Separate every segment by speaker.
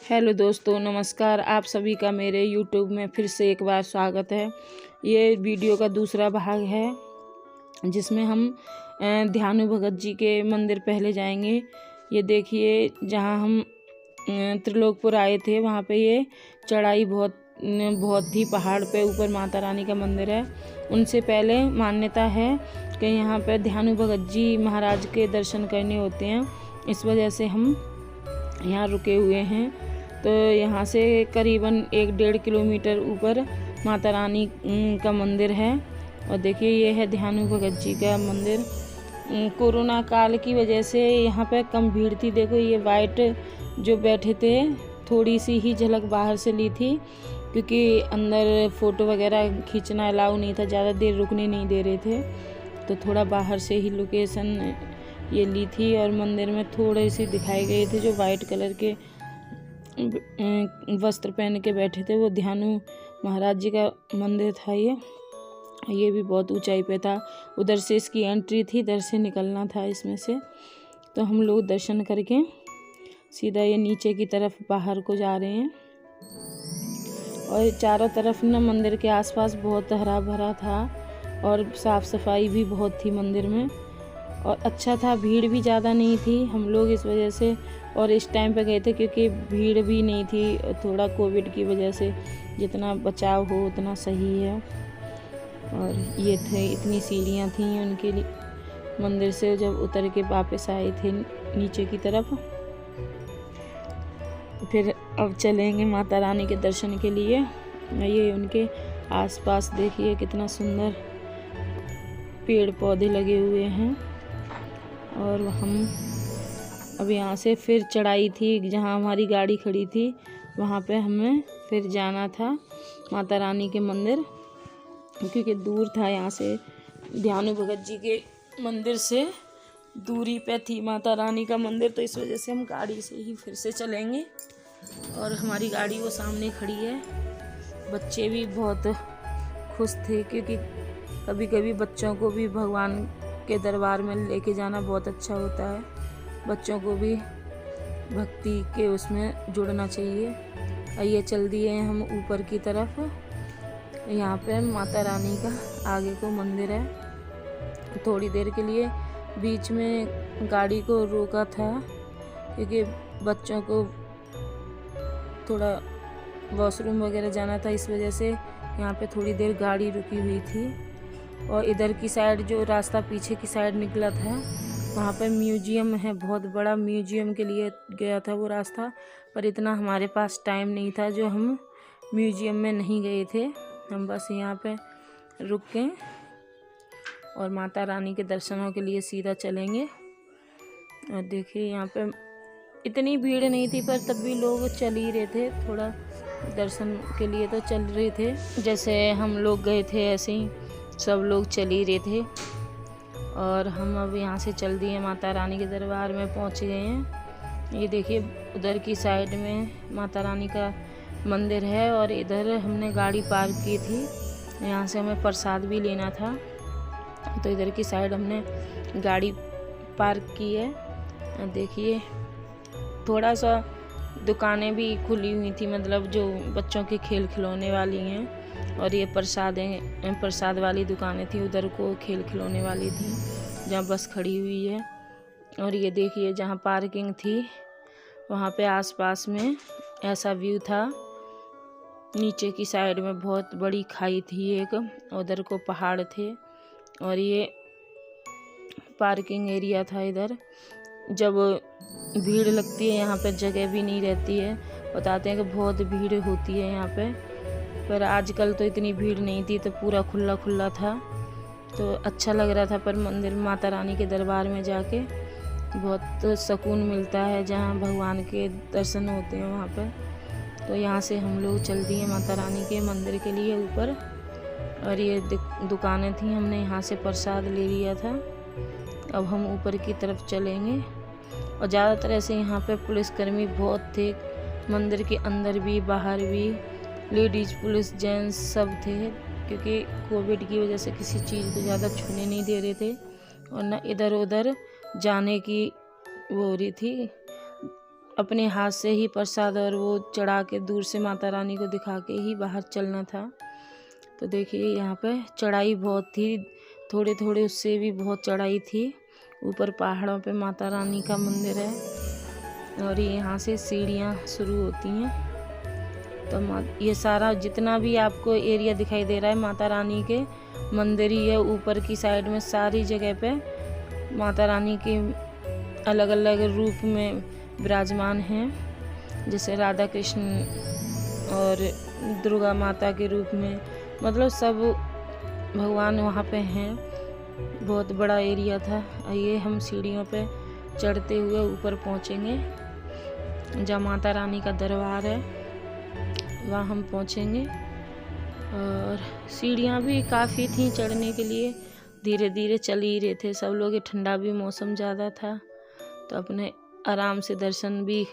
Speaker 1: Hello दोस्तों, नमस्कार। आप सभी का मेरे यूट्यूब में फिर से एक बार स्वागत है। ये वीडियो का दूसरा भाग है जिसमें हम ध्यानु भगत जी के मंदिर पहले जाएंगे। ये देखिए, जहाँ हम त्रिलोकपुर आए थे वहाँ पे ये चढ़ाई बहुत ही पहाड़ पे ऊपर माता रानी का मंदिर है। उनसे पहले मान्यता है कि यहाँ पे ध्यानु भगत जी महाराज के दर्शन करने होते हैं, इस वजह से हम यहाँ रुके हुए हैं। तो यहाँ से करीबन 1-1.5 किलोमीटर ऊपर माता रानी का मंदिर है। और देखिए, ये है ध्यानु भगत जी का मंदिर। कोरोना काल की वजह से यहाँ पे कम भीड़ थी। देखो, ये वाइट जो बैठे थे, थोड़ी सी ही झलक बाहर से ली थी, क्योंकि अंदर फ़ोटो वगैरह खींचना अलाउ नहीं था, ज़्यादा देर रुकने नहीं दे रहे थे, तो थोड़ा बाहर से ही लोकेशन ये ली थी। और मंदिर में थोड़े से दिखाए गए थे जो वाइट कलर के वस्त्र पहन के बैठे थे, वो ध्यानु महाराज जी का मंदिर था। ये भी बहुत ऊंचाई पे था। उधर से इसकी एंट्री थी, इधर से निकलना था इसमें से। तो हम लोग दर्शन करके सीधा ये नीचे की तरफ बाहर को जा रहे हैं। और चारों तरफ ना मंदिर के आसपास बहुत हरा भरा था और साफ़ सफाई भी बहुत थी मंदिर में, और अच्छा था। भीड़ भी ज़्यादा नहीं थी, हम लोग इस वजह से और इस टाइम पे गए थे क्योंकि भीड़ भी नहीं थी। थोड़ा कोविड की वजह से जितना बचाव हो उतना सही है। और ये थे, इतनी सीढ़ियाँ थी उनके लिए मंदिर से जब उतर के वापस आए थे नीचे की तरफ। फिर अब चलेंगे माता रानी के दर्शन के लिए। ये उनके आसपास देखिए कितना सुंदर पेड़ पौधे लगे हुए हैं। और हम अब यहाँ से फिर चढ़ाई थी, जहाँ हमारी गाड़ी खड़ी थी वहाँ पे हमें फिर जाना था माता रानी के मंदिर, क्योंकि दूर था। यहाँ से ध्यानु भगत जी के मंदिर से दूरी पे थी माता रानी का मंदिर, तो इस वजह से हम गाड़ी से ही फिर से चलेंगे। और हमारी गाड़ी वो सामने खड़ी है। बच्चे भी बहुत खुश थे, क्योंकि कभी कभी बच्चों को भी भगवान के दरबार में लेके जाना बहुत अच्छा होता है। बच्चों को भी भक्ति के उसमें जुड़ना चाहिए। आइए चल दिए हम ऊपर की तरफ। यहाँ पे माता रानी का आगे को मंदिर है। थोड़ी देर के लिए बीच में गाड़ी को रोका था, क्योंकि बच्चों को थोड़ा वॉशरूम वगैरह जाना था, इस वजह से यहाँ पे थोड़ी देर गाड़ी रुकी हुई थी। और इधर की साइड जो रास्ता पीछे की साइड निकला था, वहाँ पर म्यूजियम है, बहुत बड़ा म्यूजियम के लिए गया था वो रास्ता। पर इतना हमारे पास टाइम नहीं था जो हम म्यूजियम में नहीं गए थे। हम बस यहाँ पे रुक के और माता रानी के दर्शनों के लिए सीधा चलेंगे। और देखिए, यहाँ पे इतनी भीड़ नहीं थी, पर तब भी लोग चल ही रहे थे, थोड़ा दर्शन के लिए तो चल रहे थे। जैसे हम लोग गए थे ऐसे ही सब लोग चल ही रहे थे। और हम अब यहाँ से चल दिए, माता रानी के दरबार में पहुँच गए हैं। ये देखिए, उधर की साइड में माता रानी का मंदिर है और इधर हमने गाड़ी पार्क की थी। यहाँ से हमें प्रसाद भी लेना था, तो इधर की साइड हमने गाड़ी पार्क की है। देखिए, थोड़ा सा दुकानें भी खुली हुई थी, मतलब जो बच्चों के खेल खिलौने वाली हैं। और ये प्रसाद वाली दुकानें थी, उधर को खेल खिलौने वाली थी जहाँ बस खड़ी हुई है। और ये देखिए, जहाँ पार्किंग थी वहाँ पे आसपास में ऐसा व्यू था। नीचे की साइड में बहुत बड़ी खाई थी एक, उधर को पहाड़ थे। और ये पार्किंग एरिया था इधर। जब भीड़ लगती है यहाँ पे जगह भी नहीं रहती है, बताते हैं कि बहुत भीड़ होती है यहाँ पे। पर आजकल तो इतनी भीड़ नहीं थी, तो पूरा खुला खुला था, तो अच्छा लग रहा था। पर मंदिर माता रानी के दरबार में जाके बहुत सुकून मिलता है, जहाँ भगवान के दर्शन होते हैं वहाँ पर। तो यहाँ से हम लोग चल दिए माता रानी के मंदिर के लिए ऊपर। और ये दुकानें थी, हमने यहाँ से प्रसाद ले लिया था। अब हम ऊपर की तरफ चलेंगे। और ज़्यादातर ऐसे यहाँ पे पुलिसकर्मी बहुत थे, मंदिर के अंदर भी बाहर भी। लेडीज़ पुलिस, जेंट्स सब थे, क्योंकि कोविड की वजह से किसी चीज़ को ज़्यादा छूने नहीं दे रहे थे। और न इधर उधर जाने की वो हो रही थी, अपने हाथ से ही प्रसाद और वो चढ़ा के दूर से माता रानी को दिखा के ही बाहर चलना था। तो देखिए यहाँ पे चढ़ाई बहुत थी, थोड़े थोड़े उससे भी बहुत चढ़ाई थी। ऊपर पहाड़ों पे माता रानी का मंदिर है और यहाँ से सीढ़ियाँ शुरू होती हैं। तो ये सारा जितना भी आपको एरिया दिखाई दे रहा है माता रानी के मंदिर ही है। ऊपर की साइड में सारी जगह पे माता रानी के अलग अलग रूप में विराजमान हैं, जैसे राधा कृष्ण और दुर्गा माता के रूप में, मतलब सब भगवान वहाँ पे हैं। बहुत बड़ा एरिया था। आइए हम सीढ़ियों पे चढ़ते हुए ऊपर पहुँचेंगे, जहाँ माता रानी का दरबार है वहाँ हम पहुँचेंगे। और सीढ़ियाँ भी काफ़ी थी चढ़ने के लिए, धीरे धीरे चल ही रहे थे सब लोग। ठंडा भी मौसम ज़्यादा था तो अपने आराम से दर्शन भी,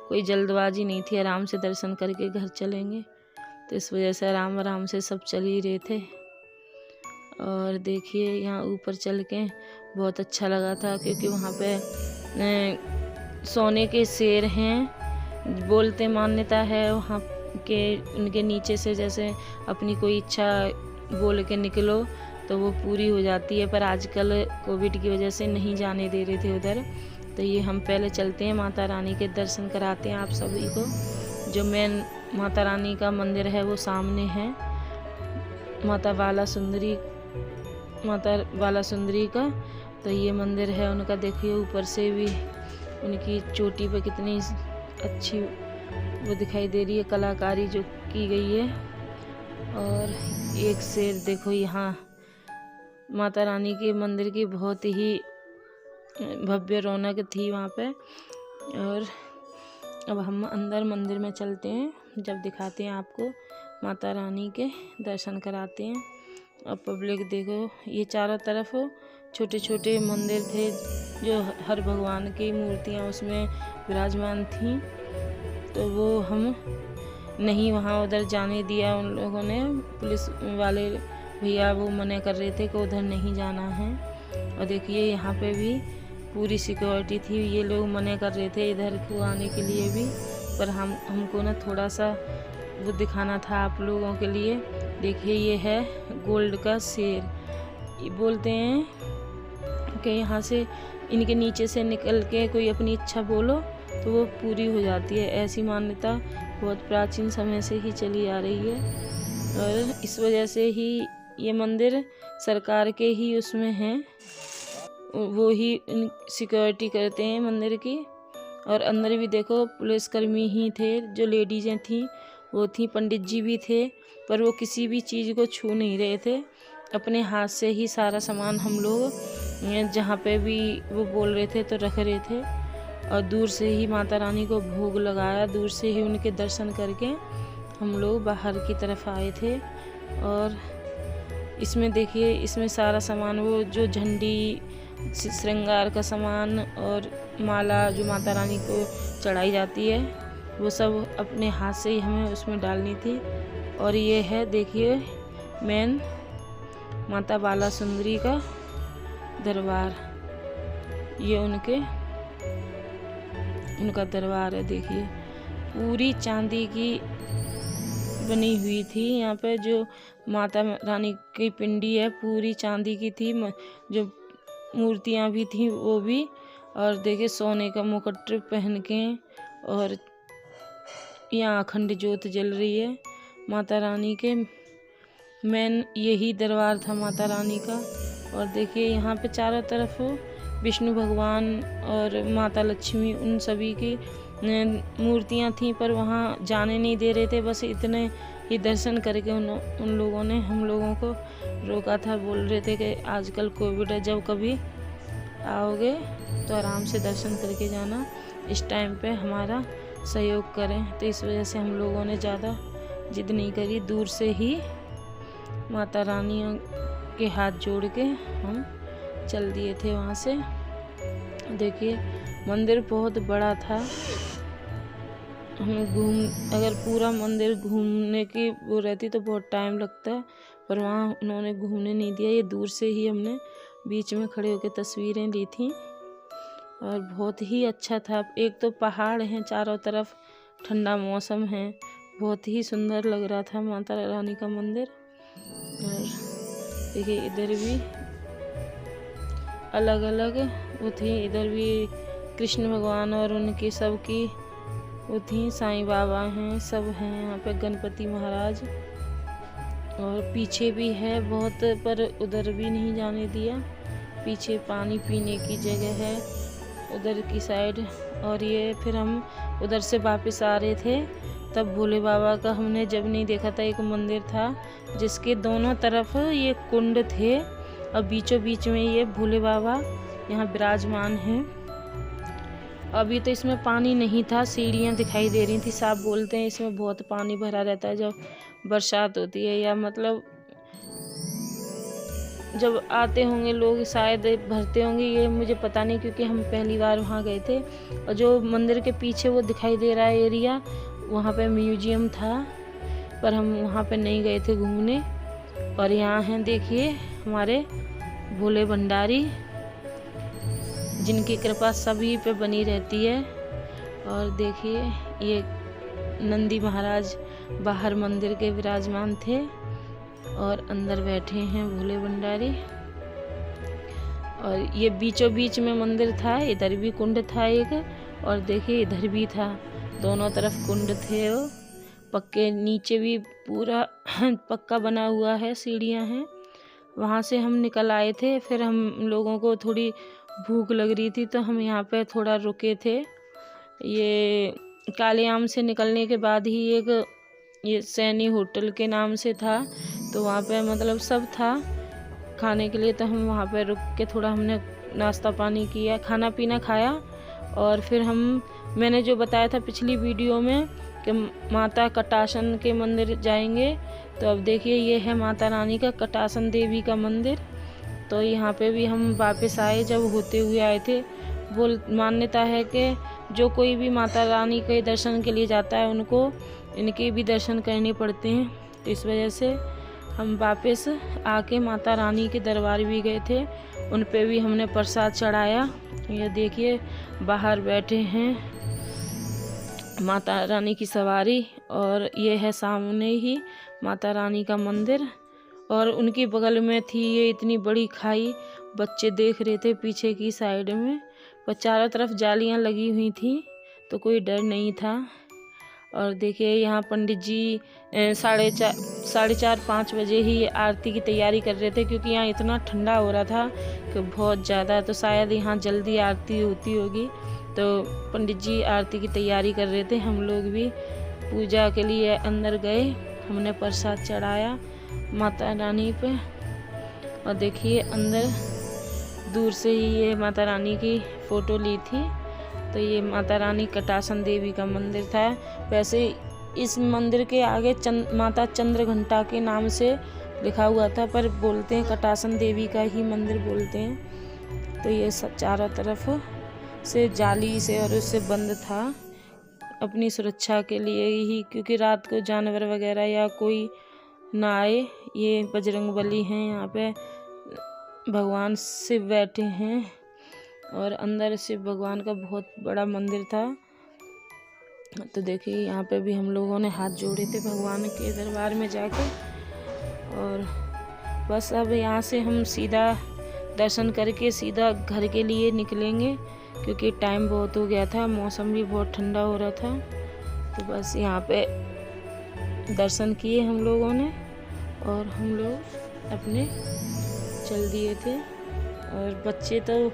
Speaker 1: कोई जल्दबाजी नहीं थी, आराम से दर्शन करके घर चलेंगे। तो इस वजह से आराम आराम से सब चल ही रहे थे। और देखिए यहाँ ऊपर चल के बहुत अच्छा लगा था, क्योंकि वहाँ पे सोने के शेर हैं, बोलते मान्यता है वहाँ के। उनके नीचे से जैसे अपनी कोई इच्छा बोल के निकलो तो वो पूरी हो जाती है, पर आजकल कोविड की वजह से नहीं जाने दे रहे थे उधर। तो ये हम पहले चलते हैं, माता रानी के दर्शन कराते हैं आप सभी को। जो मेन माता रानी का मंदिर है वो सामने है, माता बाला सुंदरी का। तो ये मंदिर है उनका। देखिए ऊपर से भी उनकी चोटी पे कितनी अच्छी वो दिखाई दे रही है, कलाकारी जो की गई है। और एक शेर देखो, यहाँ माता रानी के मंदिर की बहुत ही भव्य रौनक थी वहाँ पे। और अब हम अंदर मंदिर में चलते हैं, जब दिखाते हैं आपको, माता रानी के दर्शन कराते हैं। अब पब्लिक देखो, ये चारों तरफ छोटे छोटे मंदिर थे जो हर भगवान की मूर्तियाँ उसमें विराजमान थीं। तो वो हम नहीं वहाँ उधर जाने दिया उन लोगों ने, पुलिस वाले भैया वो मना कर रहे थे कि उधर नहीं जाना है। और देखिए यहाँ पे भी पूरी सिक्योरिटी थी, ये लोग मना कर रहे थे इधर को आने के लिए भी, पर हमको ना थोड़ा सा वो दिखाना था आप लोगों के लिए। देखिए ये है गोल्ड का शेर। ये बोलते हैं कि यहाँ से इनके नीचे से निकल के कोई अपनी इच्छा बोलो तो वो पूरी हो जाती है। ऐसी मान्यता बहुत प्राचीन समय से ही चली आ रही है, और इस वजह से ही ये मंदिर सरकार के ही उसमें हैं, वो ही सिक्योरिटी करते हैं मंदिर की। और अंदर भी देखो पुलिसकर्मी ही थे, जो लेडीजें थीं वो थी, पंडित जी भी थे, पर वो किसी भी चीज़ को छू नहीं रहे थे। अपने हाथ से ही सारा सामान हम लोग जहाँ पे भी वो बोल रहे थे तो रख रहे थे। और दूर से ही माता रानी को भोग लगाया, दूर से ही उनके दर्शन करके हम लोग बाहर की तरफ आए थे। और इसमें देखिए, इसमें सारा सामान, वो जो झंडी, श्रृंगार का सामान और माला जो माता रानी को चढ़ाई जाती है, वो सब अपने हाथ से ही हमें उसमें डालनी थी। और ये है देखिए मेन माता बाला सुंदरी का दरबार, ये उनका दरबार है। देखिए पूरी चांदी की बनी हुई थी। यहाँ पे जो माता रानी की पिंडी है पूरी चांदी की थी, जो मूर्तियाँ भी थी वो भी। और देखिए सोने का मुकुट पहन के, और यहाँ अखंड ज्योत जल रही है माता रानी के। मेन यही दरबार था माता रानी का। और देखिए यहाँ पे चारों तरफ विष्णु भगवान और माता लक्ष्मी, उन सभी की मूर्तियाँ थीं, पर वहाँ जाने नहीं दे रहे थे। बस इतने ही दर्शन करके उन लोगों ने हम लोगों को रोका था। बोल रहे थे कि आजकल कोविड है, जब कभी आओगे तो आराम से दर्शन करके जाना, इस टाइम पे हमारा सहयोग करें। तो इस वजह से हम लोगों ने ज़्यादा जिद नहीं करी, दूर से ही माता रानी के हाथ जोड़ के हम चल दिए थे वहाँ से। देखिए मंदिर बहुत बड़ा था। हमें अगर पूरा मंदिर घूमने की वो रहती तो बहुत टाइम लगता है, पर वहाँ उन्होंने घूमने नहीं दिया। ये दूर से ही हमने बीच में खड़े होकर तस्वीरें ली थी। और बहुत ही अच्छा था। एक तो पहाड़ हैं चारों तरफ, ठंडा मौसम है, बहुत ही सुंदर लग रहा था माता रानी का मंदिर। और देखिए इधर भी अलग अलग वो थी, इधर भी कृष्ण भगवान और उनकी सबकी वो थी, साईं बाबा हैं, सब हैं यहाँ पे, गणपति महाराज। और पीछे भी है बहुत, पर उधर भी नहीं जाने दिया। पीछे पानी पीने की जगह है उधर की साइड। और ये फिर हम उधर से वापस आ रहे थे, तब भोले बाबा का हमने जब नहीं देखा था, एक मंदिर था जिसके दोनों तरफ ये कुंड थे और बीचों बीच में ये भोले बाबा यहाँ विराजमान हैं। अभी तो इसमें पानी नहीं था, सीढ़ियाँ दिखाई दे रही थी। साफ बोलते हैं इसमें बहुत पानी भरा रहता है जब बरसात होती है, या मतलब जब आते होंगे लोग शायद भरते होंगे, ये मुझे पता नहीं, क्योंकि हम पहली बार वहाँ गए थे। और जो मंदिर के पीछे वो दिखाई दे रहा है एरिया, वहाँ पे म्यूजियम था, पर हम वहाँ पे नहीं गए थे घूमने। और यहाँ हैं देखिए हमारे भोले भंडारी, जिनकी कृपा सभी पे बनी रहती है। और देखिए ये नंदी महाराज बाहर मंदिर के विराजमान थे और अंदर बैठे हैं भोले भंडारी। और ये बीचों बीच में मंदिर था, इधर भी कुंड था एक, और देखिए इधर भी था, दोनों तरफ कुंड थे वो पक्के। नीचे भी पूरा पक्का बना हुआ है, सीढ़ियाँ हैं। वहाँ से हम निकल आए थे, फिर हम लोगों को थोड़ी भूख लग रही थी तो हम यहाँ पे थोड़ा रुके थे। ये काले आम से निकलने के बाद ही एक ये सैनी होटल के नाम से था, तो वहाँ पे मतलब सब था खाने के लिए, तो हम वहाँ पे रुक के थोड़ा हमने नाश्ता पानी किया, खाना पीना खाया। और फिर मैंने जो बताया था पिछली वीडियो में कि माता कटासन के मंदिर जाएंगे, तो अब देखिए ये है माता रानी का कटासन देवी का मंदिर। तो यहाँ पे भी हम वापस आए, जब होते हुए आए थे। मान्यता है कि जो कोई भी माता रानी के दर्शन के लिए जाता है, उनको इनके भी दर्शन करने पड़ते हैं। तो इस वजह से हम वापस आके माता रानी के दरबार भी गए थे, उन पे भी हमने प्रसाद चढ़ाया। ये देखिए बाहर बैठे हैं माता रानी की सवारी, और ये है सामने ही माता रानी का मंदिर। और उनके बगल में थी ये इतनी बड़ी खाई, बच्चे देख रहे थे पीछे की साइड में, पर चारों तरफ जालियां लगी हुई थी तो कोई डर नहीं था। और देखिए यहाँ पंडित जी 4:30-5 बजे ही आरती की तैयारी कर रहे थे, क्योंकि यहाँ इतना ठंडा हो रहा था कि बहुत ज़्यादा, तो शायद यहाँ जल्दी आरती होती होगी। तो पंडित जी आरती की तैयारी कर रहे थे, हम लोग भी पूजा के लिए अंदर गए, हमने प्रसाद चढ़ाया माता रानी पे। और देखिए अंदर दूर से ही ये माता रानी की फ़ोटो ली थी। तो ये माता रानी कटासन देवी का मंदिर था। वैसे इस मंदिर के आगे माता चंद्रघंटा के नाम से लिखा हुआ था, पर बोलते हैं कटासन देवी का ही मंदिर बोलते हैं। तो ये सब चारों तरफ से जाली से और उससे बंद था, अपनी सुरक्षा के लिए ही, क्योंकि रात को जानवर वगैरह या कोई ना आए। ये बजरंगबली हैं, यहाँ पे भगवान शिव बैठे हैं, और अंदर शिव भगवान का बहुत बड़ा मंदिर था। तो देखिए यहाँ पे भी हम लोगों ने हाथ जोड़े थे भगवान के दरबार में जाके। और बस अब यहाँ से हम सीधा दर्शन करके सीधा घर के लिए निकलेंगे, क्योंकि टाइम बहुत हो गया था, मौसम भी बहुत ठंडा हो रहा था। तो बस यहाँ पे दर्शन किए हम लोगों ने, और हम लोग अपने चल दिए थे। और बच्चे तो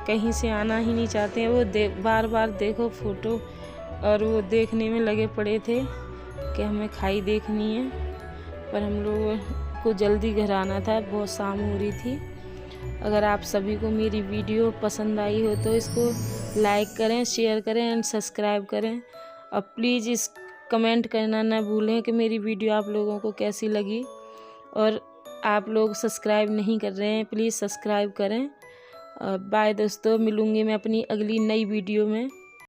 Speaker 1: कहीं से आना ही नहीं चाहते हैं, वो बार बार देखो फ़ोटो, और वो देखने में लगे पड़े थे कि हमें खाई देखनी है। पर हम लोगों को जल्दी घर आना था, बहुत शाम हो रही थी। अगर आप सभी को मेरी वीडियो पसंद आई हो तो इसको लाइक करें, शेयर करें एंड सब्सक्राइब करें। और प्लीज़ इस कमेंट करना ना भूलें कि मेरी वीडियो आप लोगों को कैसी लगी। और आप लोग सब्सक्राइब नहीं कर रहे हैं, प्लीज़ सब्सक्राइब करें। बाय दोस्तों, मिलूँगी मैं अपनी अगली नई वीडियो में।